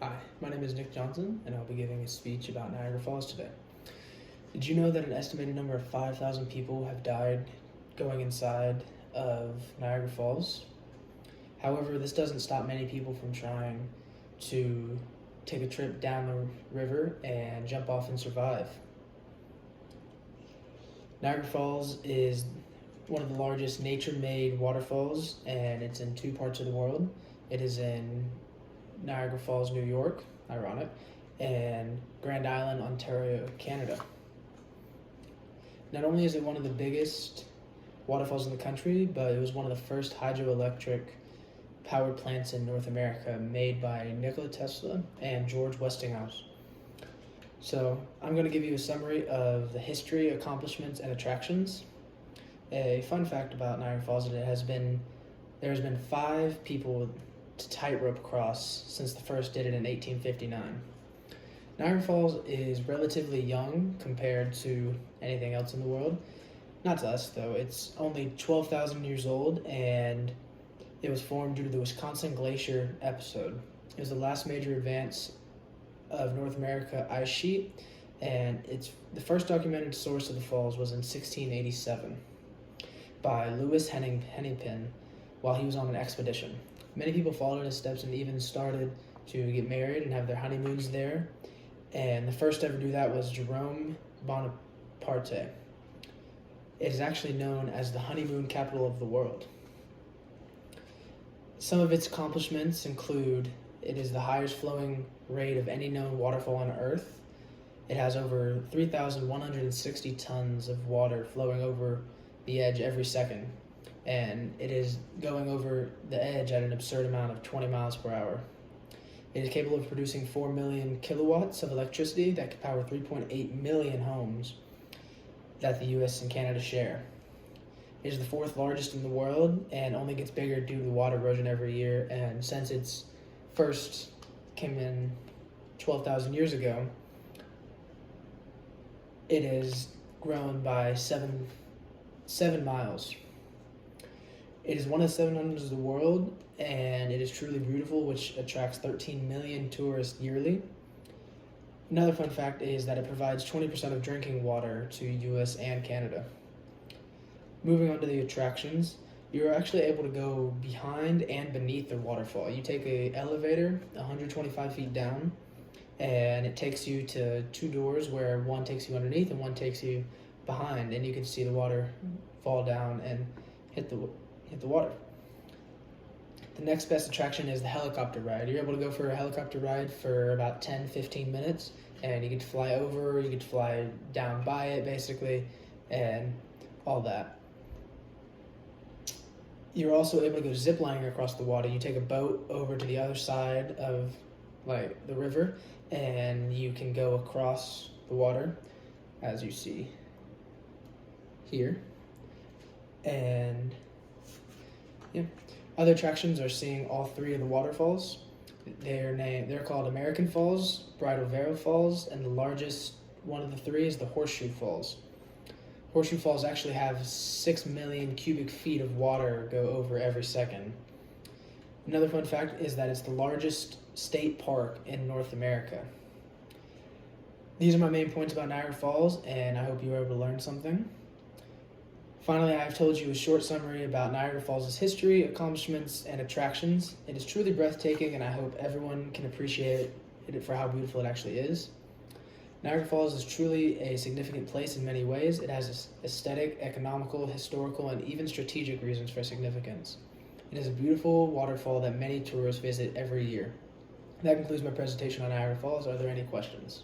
Hi, my name is Nick Johnson, and I'll be giving a speech about Niagara Falls today. Did you know that an estimated number of 5,000 people have died going inside of Niagara Falls? However, this doesn't stop many people from trying to take a trip down the river and jump off and survive. Niagara Falls is one of the largest nature-made waterfalls, and it's in two parts of the world. It is in Niagara Falls, New York, ironic, and Grand Island, Ontario, Canada. Not only is it one of the biggest waterfalls in the country, but it was one of the first hydroelectric power plants in North America made by Nikola Tesla and George Westinghouse. So I'm going to give you a summary of the history, accomplishments, and attractions. A fun fact about Niagara Falls is there has been 5 people to tightrope cross since the first did it in 1859. Niagara Falls is relatively young compared to anything else in the world. Not to us, though. It's only 12,000 years old, and it was formed due to the Wisconsin Glacier episode. It was the last major advance of North America ice sheet, and the first documented source of the falls was in 1687 by Louis Hennepin while he was on an expedition. Many people followed in his steps and even started to get married and have their honeymoons there. And the first to ever do that was Jerome Bonaparte. It is actually known as the honeymoon capital of the world. Some of its accomplishments include it is the highest flowing rate of any known waterfall on Earth. It has over 3,160 tons of water flowing over the edge every second, and it is going over the edge at an absurd amount of 20 miles per hour. It is capable of producing 4 million kilowatts of electricity that could power 3.8 million homes that the US and Canada share. It is the 4th largest in the world and only gets bigger due to water erosion every year, and since its first came in 12,000 years ago, it has grown by 7 miles. It is one of the 7 wonders of the world, and it is truly beautiful, which attracts 13 million tourists yearly. Another fun fact is that it provides 20% of drinking water to US and Canada. Moving on to the attractions, you're actually able to go behind and beneath the waterfall. You take an elevator 125 feet down, and it takes you to 2 doors where one takes you underneath and one takes you behind, and you can see the water fall down and hit the water. The next best attraction is the helicopter ride. You're able to go for a helicopter ride for about 10-15 minutes, and you get to fly over, you get to fly down by it basically, and all that. You're also able to go ziplining across the water. You take a boat over to the other side of the river, and you can go across the water as you see here. And yeah. Other attractions are seeing all 3 of the waterfalls. They're called American Falls, Bridal Veil Falls, and the largest one of the 3 is the Horseshoe Falls. Horseshoe Falls actually have 6 million cubic feet of water go over every second. Another fun fact is that it's the largest state park in North America. These are my main points about Niagara Falls, and I hope you were able to learn something. Finally, I have told you a short summary about Niagara Falls' history, accomplishments, and attractions. It is truly breathtaking, and I hope everyone can appreciate it for how beautiful it actually is. Niagara Falls is truly a significant place in many ways. It has aesthetic, economical, historical, and even strategic reasons for significance. It is a beautiful waterfall that many tourists visit every year. That concludes my presentation on Niagara Falls. Are there any questions?